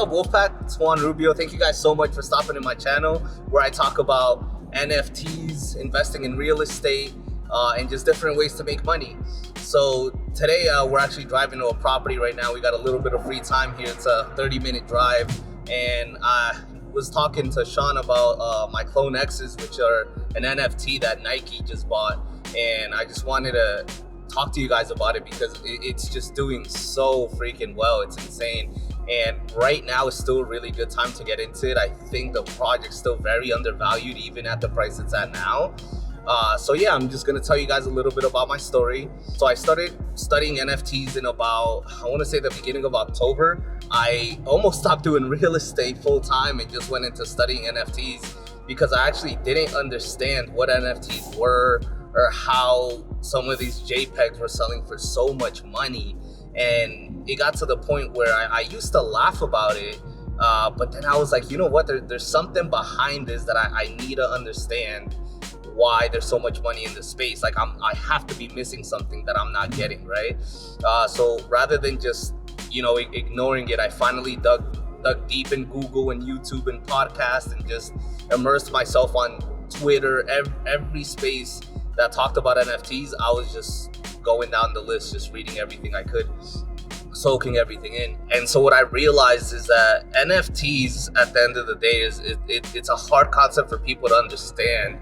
up, Wolfpack? It's Juan Rubio. Thank you guys so much for stopping in my channel where I talk about NFTs, investing in real estate, and just different ways to make money. So today we're actually driving to a property right now. We got a little bit of free time here. It's a 30-minute drive, and I was talking to Sean about my Clone X's, which are an NFT that Nike just bought, and I just wanted to talk to you guys about it because it's just doing so freaking well. It's insane, and right now is still a really good time to get into it. I think the project's still very undervalued even at the price it's at now. So yeah, I'm just gonna tell you guys a little bit about my story. So I started studying NFTs in about, I want to say the beginning of October. I almost stopped doing real estate full time and just went into studying NFTs because I actually didn't understand what NFTs were or how some of these JPEGs were selling for so much money. And it got to the point where I used to laugh about it, but then I was like, you know what, there's something behind this that I need to understand why there's so much money in this space. Like I have to be missing something that I'm not getting, right? So rather than just, ignoring it, I finally dug deep in Google and YouTube and podcasts and just immersed myself on Twitter, every space that talked about NFTs. I was just going down the list, just reading everything I could, soaking everything in. And so what I realized is that NFTs at the end of the day it's a hard concept for people to understand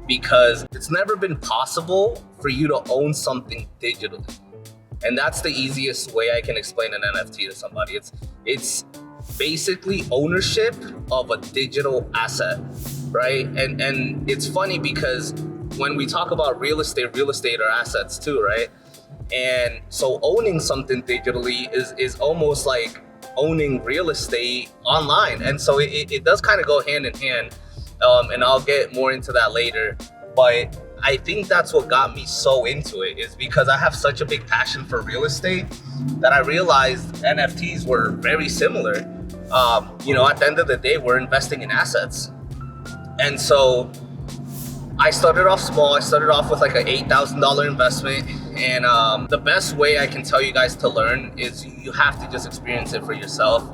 because it's never been possible for you to own something digitally. And that's the easiest way I can explain an NFT to somebody. It's basically ownership of a digital asset, right? And it's funny because when we talk about real estate are assets too, right? And so owning something digitally is almost like owning real estate online. And so it does kind of go hand in hand. And I'll get more into that later. But I think that's what got me so into it, is because I have such a big passion for real estate that I realized NFTs were very similar. At the end of the day, we're investing in assets. And so I started off small. I started off with like an $8,000 investment. And the best way I can tell you guys to learn is you have to just experience it for yourself.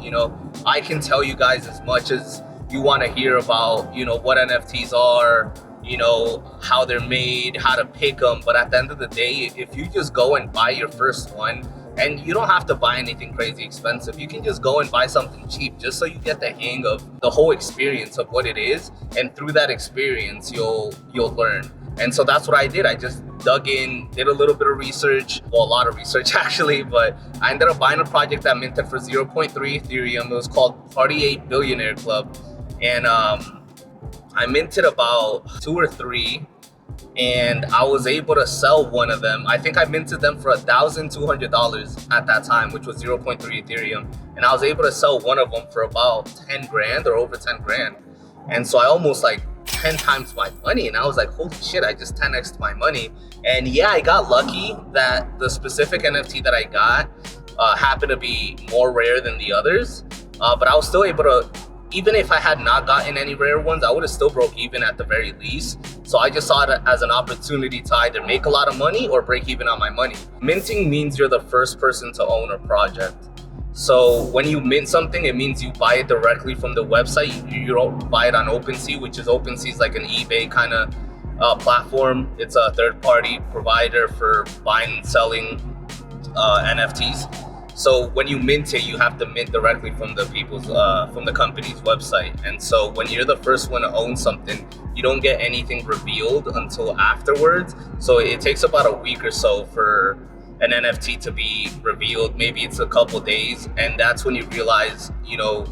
I can tell you guys as much as you want to hear about, what NFTs are, how they're made, how to pick them. But at the end of the day, if you just go and buy your first one, and you don't have to buy anything crazy expensive, you can just go and buy something cheap just so you get the hang of the whole experience of what it is. And through that experience, you'll learn. And so that's what I did. I just dug in, did a little bit of research, well, a lot of research actually, but I ended up buying a project that minted for 0.3 Ethereum. It was called Party 8 Billionaire Club. And I minted about 2 or 3, and I was able to sell one of them. I think I minted them for $1,200 at that time, which was 0.3 Ethereum. And I was able to sell one of them for about 10 grand or over 10 grand. And so I almost 10 times my money. And I was like, holy shit, I just 10x'd my money. And yeah, I got lucky that the specific NFT that I got happened to be more rare than the others. But I was still able to, even if I had not gotten any rare ones, I would have still broke even at the very least. So I just saw it as an opportunity to either make a lot of money or break even on my money. Minting means you're the first person to own a project. So when you mint something, it means you buy it directly from the website. You don't buy it on OpenSea, which is OpenSea like an eBay kind of platform. It's a third-party provider for buying and selling NFTs. So when you mint it, you have to mint directly from the from the company's website. And so when you're the first one to own something, you don't get anything revealed until afterwards. So it takes about a week or so for an NFT to be revealed. Maybe it's a couple days. And that's when you realize,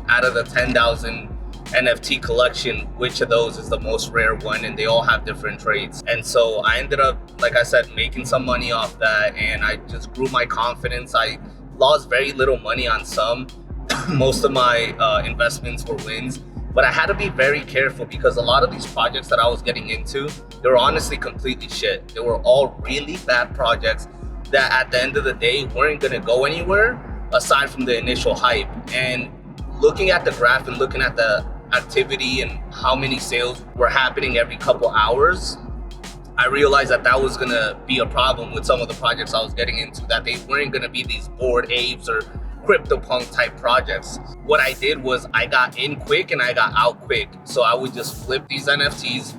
out of the 10,000 NFT collection, which of those is the most rare one, and they all have different traits. And so I ended up, like I said, making some money off that, and I just grew my confidence. I lost very little money on some. Most of my investments were wins, but I had to be very careful because a lot of these projects that I was getting into, they were honestly completely shit. They were all really bad projects that at the end of the day weren't gonna go anywhere aside from the initial hype. And looking at the graph and looking at the activity and how many sales were happening every couple hours, I realized that was gonna be a problem with some of the projects I was getting into, that they weren't gonna be these Bored Apes or CryptoPunk type projects. What I did was I got in quick and I got out quick. So I would just flip these NFTs,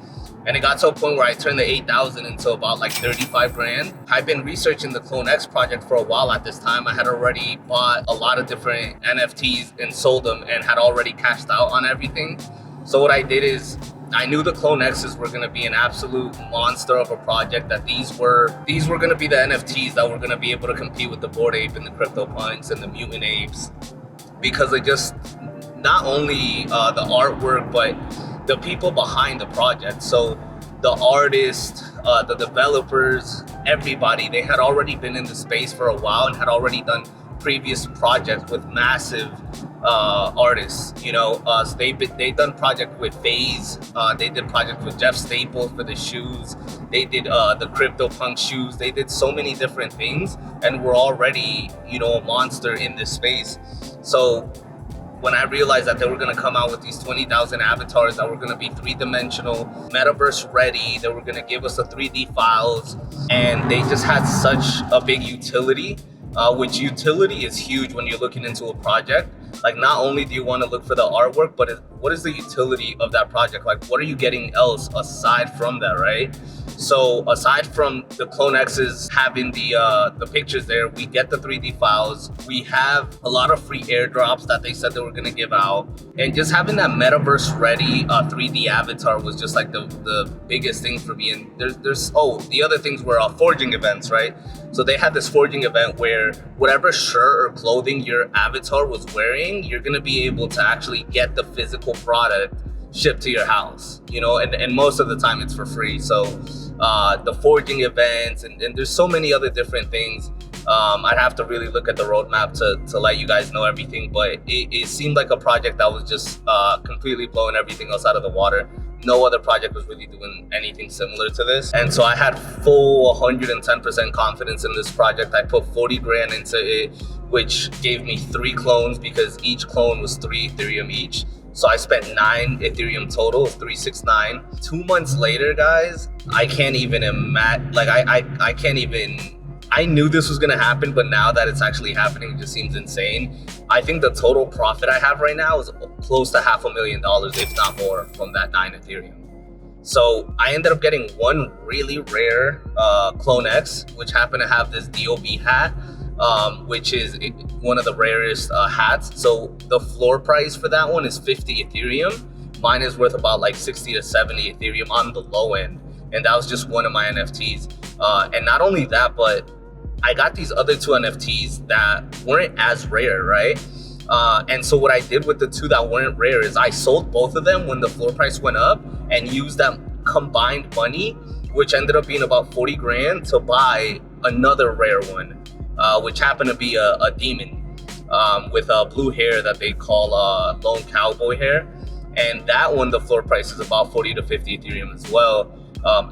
and it got to a point where I turned the 8,000 into about like 35 grand. I've been researching the Clone X project for a while at this time. I had already bought a lot of different NFTs and sold them and had already cashed out on everything. So what I did is I knew the Clone X's were gonna be an absolute monster of a project, that these were gonna be the NFTs that were gonna be able to compete with the Bored Ape and the CryptoPunks and the Mutant Apes, because they just, not only the artwork, but the people behind the project. So the artists, the developers, everybody, they had already been in the space for a while and had already done previous projects with massive artists. You know, so they done project with FaZe. They did project with Jeff Staples for the shoes. They did the CryptoPunk shoes. They did so many different things, and were already, you know, a monster in this space. So when I realized that they were going to come out with these 20,000 avatars that were going to be three-dimensional, metaverse ready, they were going to give us the 3D files, and they just had such a big utility, which utility is huge when you're looking into a project. Like, not only do you want to look for the artwork, but what is the utility of that project? Like, what are you getting else aside from that, right? So aside from the Clone X's having the pictures there, we get the 3D files. We have a lot of free airdrops that they said they were gonna give out. And just having that metaverse ready 3D avatar was just like the biggest thing for me. And the other things were forging events, right? So they had this forging event where whatever shirt or clothing your avatar was wearing, you're gonna be able to actually get the physical product shipped to your house, you know, and most of the time it's for free. So the forging events, and there's so many other different things. I'd have to really look at the roadmap to let you guys know everything, but it seemed like a project that was just completely blowing everything else out of the water. No other project was really doing anything similar to this. And so I had full 110% confidence in this project. I put 40 grand into it, which gave me 3 clones, because each clone was 3 Ethereum each. So I spent 9 Ethereum total, 369. 2 months later, guys, I can't even imagine, like I can't even, I knew this was gonna happen, but now that it's actually happening, it just seems insane. I think the total profit I have right now is close to $500,000, if not more, from that 9 Ethereum. So I ended up getting one really rare Clone X, which happened to have this DOB hat, which is one of the rarest hats. So the floor price for that one is 50 Ethereum. Mine is worth about like 60 to 70 Ethereum on the low end. And that was just one of my NFTs. And not only that, but I got these other 2 NFTs that weren't as rare, right? And so what I did with the 2 that weren't rare is I sold both of them when the floor price went up, and used that combined money, which ended up being about 40 grand, to buy another rare one, which happened to be a demon with blue hair that they call lone cowboy hair. And that one, the floor price is about 40 to 50 Ethereum as well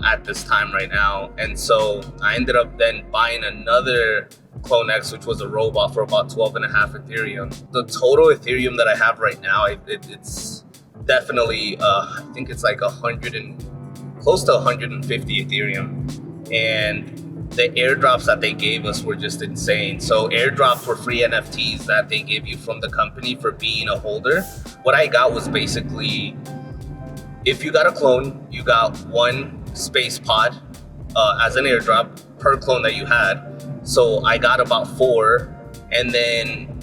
at this time right now. And so I ended up then buying another Clone X, which was a robot, for about 12.5 Ethereum. The total Ethereum that I have right now, it's definitely, I think it's like close to 150 Ethereum. And the airdrops that they gave us were just insane. So airdrops were free NFTs that they give you from the company for being a holder. What I got was basically, if you got a clone, you got 1 space pod as an airdrop per clone that you had. So I got about 4, and then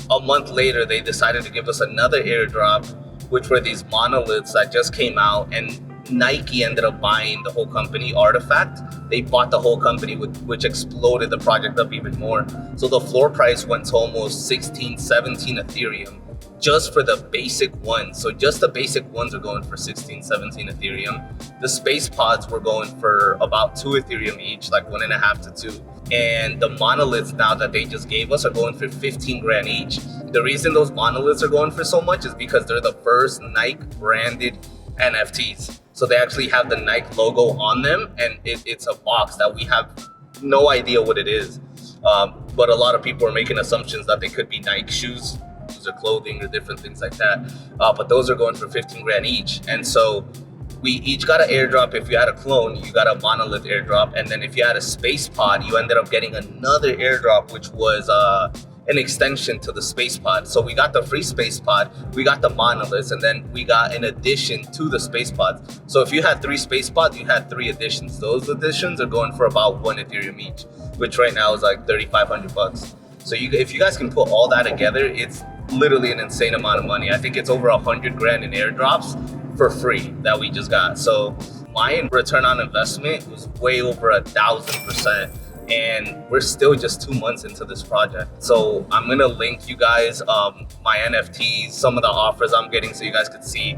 a month later they decided to give us another airdrop, which were these monoliths that just came out, and Nike ended up buying the whole company. Artifact, they bought the whole company, which exploded the project up even more. So the floor price went to almost 16, 17 Ethereum just for the basic ones. So just the basic ones are going for 16, 17 Ethereum. The space pods were going for about 2 Ethereum each, like 1.5 to 2. And the monoliths now that they just gave us are going for 15 grand each. The reason those monoliths are going for so much is because they're the first Nike branded NFTs. So they actually have the Nike logo on them, and it's a box that we have no idea what it is. But a lot of people are making assumptions that they could be Nike shoes or clothing or different things like that. But those are going for 15 grand each. And so we each got an airdrop. If you had a clone, you got a monolith airdrop. And then if you had a space pod, you ended up getting another airdrop, which was an extension to the space pod. So we got the free space pod, we got the monoliths, and then we got an addition to the space pods. So if you had 3 space pods, you had 3 additions. Those additions are going for about 1 Ethereum each, which right now is like 3,500 bucks. So if you guys can put all that together, it's literally an insane amount of money. I think it's over 100 grand in airdrops for free that we just got. So my return on investment was way over 1,000%. And we're still just 2 months into this project. So I'm gonna link you guys my NFTs, some of the offers I'm getting, so you guys could see,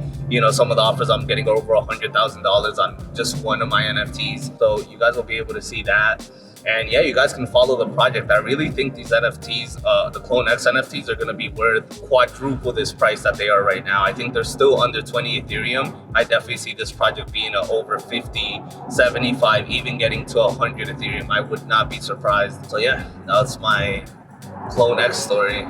some of the offers I'm getting are over $100,000 on just one of my NFTs. So you guys will be able to see that. And yeah, you guys can follow the project. I really think these NFTs, the Clone X NFTs, are gonna be worth quadruple this price that they are right now. I think they're still under 20 Ethereum. I definitely see this project being over 50, 75, even getting to 100 Ethereum. I would not be surprised. So yeah, that's my Clone X story.